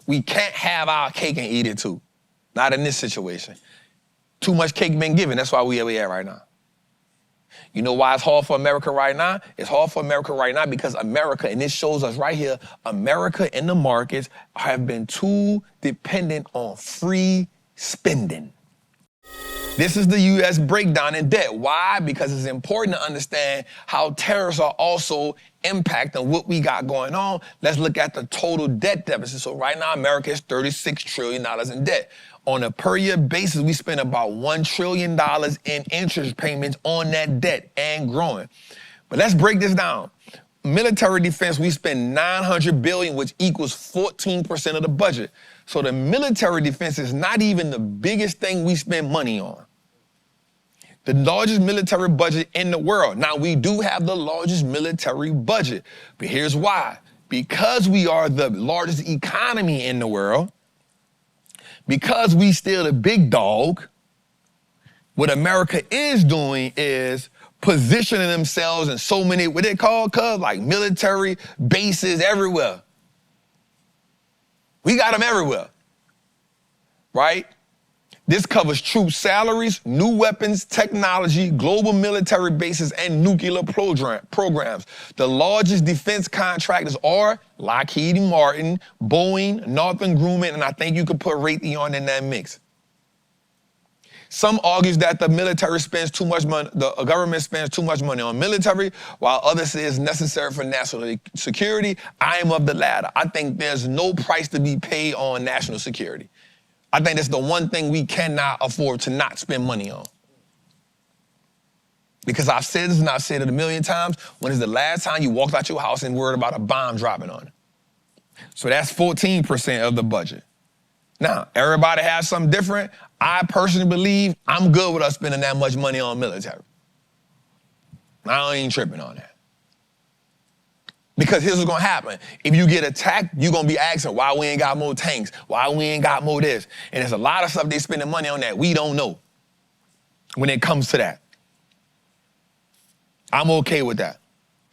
We can't have our cake and eat it too. Not in this situation. Too much cake been given. That's why we at right now. You know why it's hard for America right now? It's hard for America right now because America, and this shows us right here, America and the markets have been too dependent on free spending. This is the U.S. breakdown in debt. Why? Because it's important to understand how tariffs are also impacting what we got going on. Let's look at the total debt deficit. So right now, America is $36 trillion in debt. On a per year basis, we spend about $1 trillion in interest payments on that debt and growing. But let's break this down. Military defense, we spend $900 billion, which equals 14% of the budget. So the military defense is not even the biggest thing we spend money on. The largest military budget in the world. Now, we do have the largest military budget, but here's why. Because we are the largest economy in the world, because we still the big dog, what America is doing is positioning themselves in so many, what they call, like military bases everywhere. We got them everywhere, right? This covers troop salaries, new weapons, technology, global military bases, and nuclear programs. The largest defense contractors are Lockheed Martin, Boeing, Northrop Grumman, and I think you could put Raytheon in that mix. Some argues that the military spends too much money, the government spends too much money on military, while others say it's necessary for national security. I am of the latter. I think there's no price to be paid on national security. I think that's the one thing we cannot afford to not spend money on. Because I've said this and I've said it a million times, when is the last time you walked out your house and worried about a bomb dropping on it? So that's 14% of the budget. Now, everybody has something different. I personally believe I'm good with us spending that much money on military. I ain't tripping on that. Because here's what's gonna happen. If you get attacked, you're gonna be asking why we ain't got more tanks, why we ain't got more this. And there's a lot of stuff they spending money on that we don't know when it comes to that. I'm okay with that.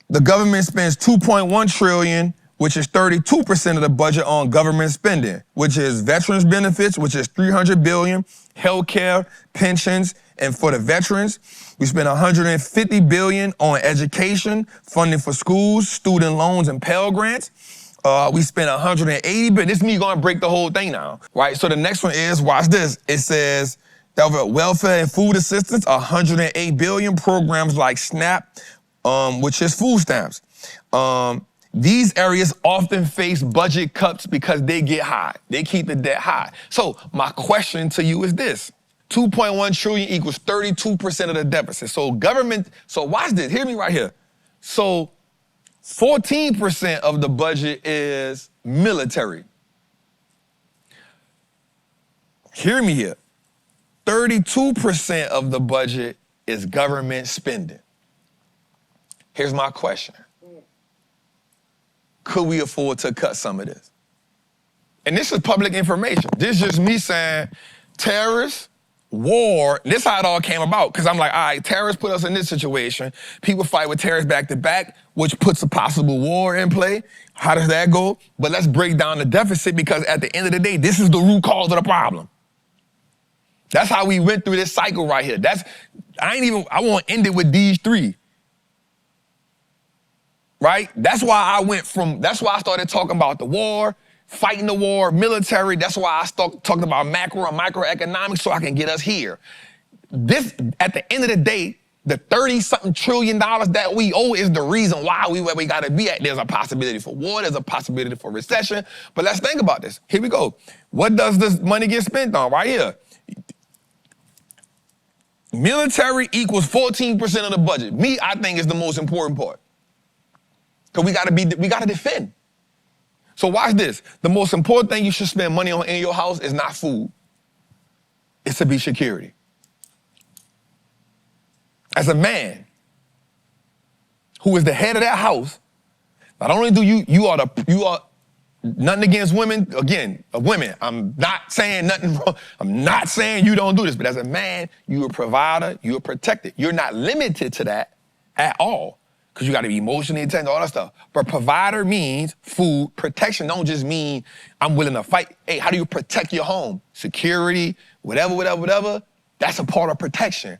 The government spends $2.1 trillion, which is 32% of the budget on government spending, which is veterans benefits, which is $300 billion, healthcare, pensions, and for the veterans, we spend $150 billion on education, funding for schools, student loans, and Pell Grants. We spend $180 billion. This is me gonna break the whole thing now, right? So the next one is, watch this. It says, welfare and food assistance, $108 billion, programs like SNAP, which is food stamps. These areas often face budget cuts because they get high. They keep the debt high. So my question to you is this. 2.1 trillion equals 32% of the deficit. So watch this, hear me right here. So 14% of the budget is military. Hear me here. 32% of the budget is government spending. Here's my question. Could we afford to cut some of this? And this is public information. This is just me saying terrorists, war, this is how it all came about. Because I'm like, all right, terrorists put us in this situation. People fight with terrorists back to back, which puts a possible war in play. How does that go? But let's break down the deficit because at the end of the day, this is the root cause of the problem. That's how we went through this cycle right here. I won't end it with these three. Right? That's why I started talking about the war, fighting the war, military. That's why I started talking about macro and microeconomics so I can get us here. This, at the end of the day, the 30-something trillion dollars that we owe is the reason why where we gotta be at. There's a possibility for war, there's a possibility for recession. But let's think about this. Here we go. What does this money get spent on? Right here. Military equals 14% of the budget. I think is the most important part. Because we gotta defend. So watch this. The most important thing you should spend money on in your house is not food. It's to be security. As a man who is the head of that house, not only do you are nothing against women, again, women. I'm not saying nothing wrong. I'm not saying you don't do this, but as a man, you're a provider, you're a protector. You're not limited to that at all. because you got to be emotionally intense, all that stuff. But provider means food. Protection don't just mean I'm willing to fight. Hey, how do you protect your home? Security, whatever. That's a part of protection.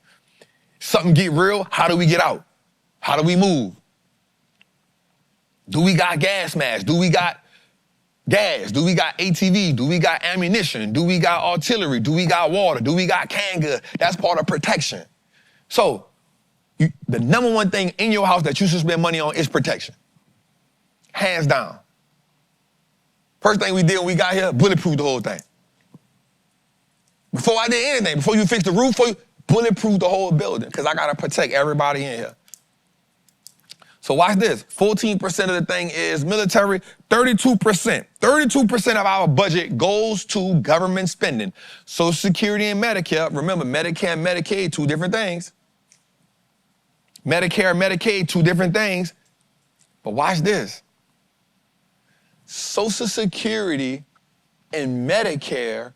Something get real, how do we get out? How do we move? Do we got gas masks? Do we got gas? Do we got ATV? Do we got ammunition? Do we got artillery? Do we got water? Do we got canned goods? That's part of protection. So, the number one thing in your house that you should spend money on is protection. Hands down. First thing we did when we got here, bulletproof the whole thing. Before I did anything, before you fix the roof, bulletproof the whole building, because I got to protect everybody in here. So watch this. 14% of the thing is military, 32%. 32% of our budget goes to government spending. Social Security and Medicare. Remember, Medicare and Medicaid, two different things. Medicare and Medicaid, two different things. But watch this. Social Security and Medicare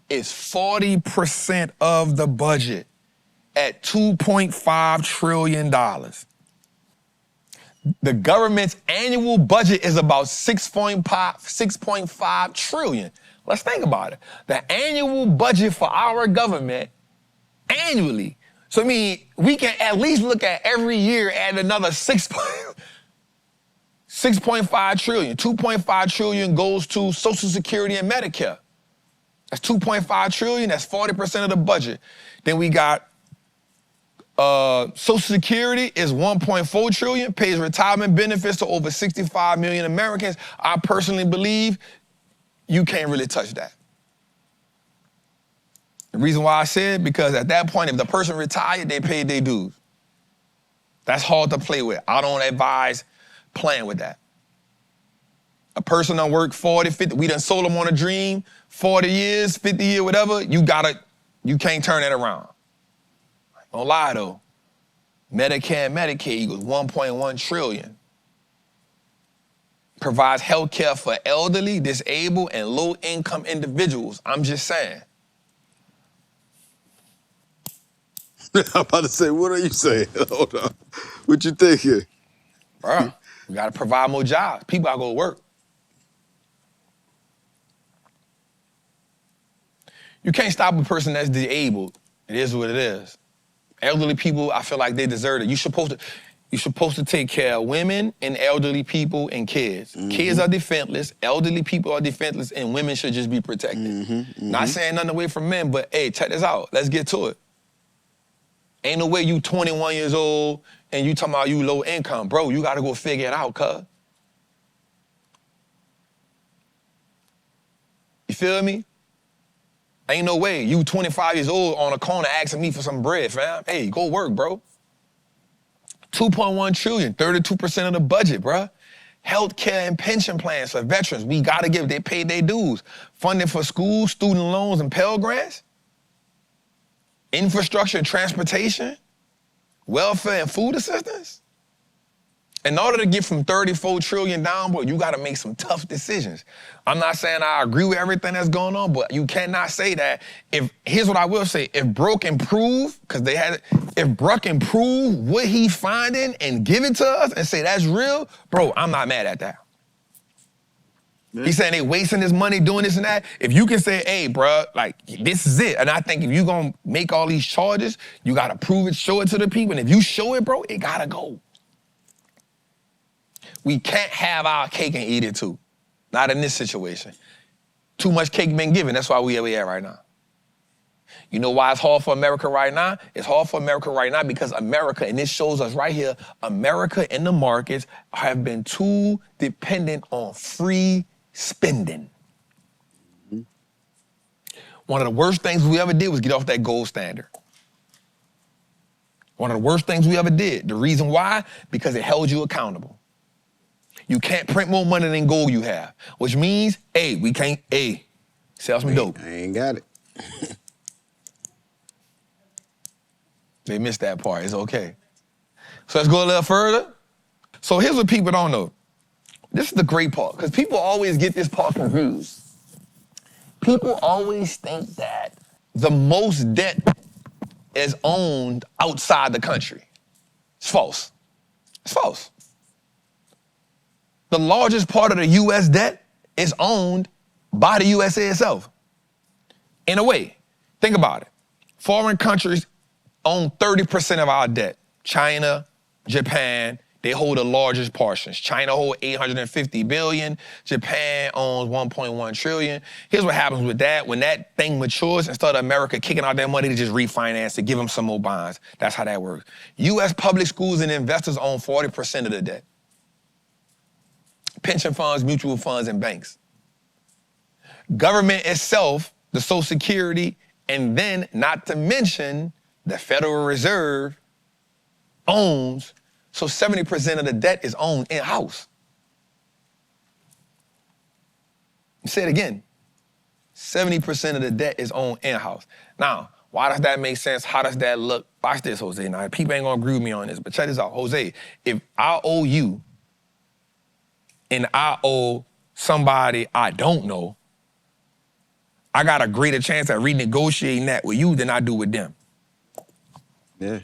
is 40% of the budget at $2.5 trillion. The government's annual budget is about 6.5 trillion. Let's think about it. The annual budget for our government annually. So I mean, we can at least look at every year at another 6.5 trillion. 2.5 trillion goes to Social Security and Medicare. That's 2.5 trillion, that's 40% of the budget. Then we got Social Security is 1.4 trillion, pays retirement benefits to over 65 million Americans. I personally believe you can't really touch that. The reason why I said, because at that point, if the person retired, they paid their dues. That's hard to play with. I don't advise playing with that. A person done worked 40, 50, we done sold them on a dream, 40 years, 50 years, whatever, you can't turn that around. Don't lie though. Medicare and Medicaid equals 1.1 trillion. Provides health care for elderly, disabled, and low-income individuals. I'm just saying. I'm about to say, what are you saying? Hold on. What you thinking? Bro, we gotta provide more jobs. People gotta go to work. You can't stop a person that's disabled. It is what it is. Elderly people, I feel like they deserve it. You're supposed to take care of women and elderly people and kids. Mm-hmm. Kids are defenseless, elderly people are defenseless, and women should just be protected. Mm-hmm, mm-hmm. Not saying nothing away from men, but hey, check this out. Let's get to it. Ain't no way you 21 years old and you talking about you low income. Bro, you gotta go figure it out, cuz. You feel me? Ain't no way you 25 years old on a corner asking me for some bread, fam. Hey, go work, bro. 2.1 trillion, 32% of the budget, bro. Health care and pension plans for veterans. We gotta give, they pay their dues. Funding for schools, student loans, and Pell Grants. Infrastructure and transportation. Welfare and food assistance. In order to get from 34 trillion down, boy, you gotta make some tough decisions. I'm not saying I agree with everything that's going on, but you cannot say that. Here's what I will say, if Brook can prove, if Brook can prove what he's finding and give it to us and say that's real, bro, I'm not mad at that. Yeah. He's saying they wasting this money doing this and that. If you can say, hey, bro, like, this is it. And I think if you gonna make all these charges, you gotta prove it, show it to the people. And if you show it, bro, it gotta go. We can't have our cake and eat it too. Not in this situation. Too much cake been given. That's why we at right now. You know why it's hard for America right now? It's hard for America right now because America, and this shows us right here, America and the markets have been too dependent on free spending. Mm-hmm. One of the worst things we ever did was get off that gold standard. One of the worst things we ever did. The reason why? Because it held you accountable. You can't print more money than gold you have, which means, we can't, sell some dope. I ain't got it. They missed that part, it's okay. So let's go a little further. So here's what people don't know. This is the great part, because people always get this part confused. People always think that the most debt is owned outside the country. It's false. It's false. the largest part of the U.S. debt is owned by the USA itself. In a way, think about it. Foreign countries own 30% of our debt. China, Japan, they hold the largest portions. China holds $850 billion. Japan owns $1.1 trillion. Here's what happens with that. When that thing matures, instead of America kicking out their money, they just refinance it, give them some more bonds. That's how that works. U.S. public schools and investors own 40% of the debt. Pension funds, mutual funds, and banks. Government itself, the Social Security, and then not to mention the Federal Reserve owns, so 70% of the debt is owned in-house. Say it again. 70% of the debt is owned in-house. Now, why does that make sense? How does that look? Watch this, Jose. Now, people ain't gonna agree with me on this, but check this out. Jose, if I owe you and I owe somebody I don't know, I got a greater chance at renegotiating that with you than I do with them. Yeah.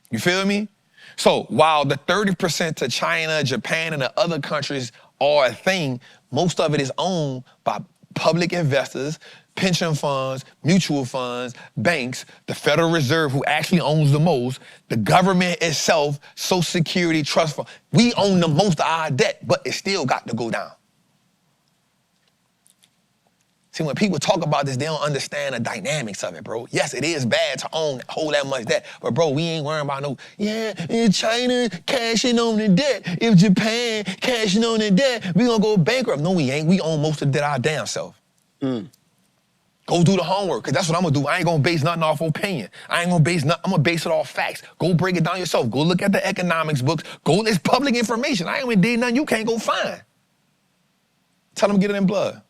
You feel me? So while the 30% to China, Japan, and the other countries are a thing, most of it is owned by public investors, pension funds, mutual funds, banks, the Federal Reserve, who actually owns the most, the government itself, Social Security, trust fund. We own the most of our debt, but it still got to go down. See, when people talk about this, they don't understand the dynamics of it, bro. Yes, it is bad to hold that much debt, but bro, we ain't worrying about if China cashing on the debt, if Japan cashing on the debt, we gonna go bankrupt. No, we ain't. We own most of the debt our damn self. Go do the homework, because that's what I'm gonna do. I ain't gonna base nothing off opinion. I ain't gonna base nothing, I'm gonna base it off facts. Go break it down yourself. Go look at the economics books. It's public information. I ain't gonna do nothing you can't go find. Tell them to get it in blood.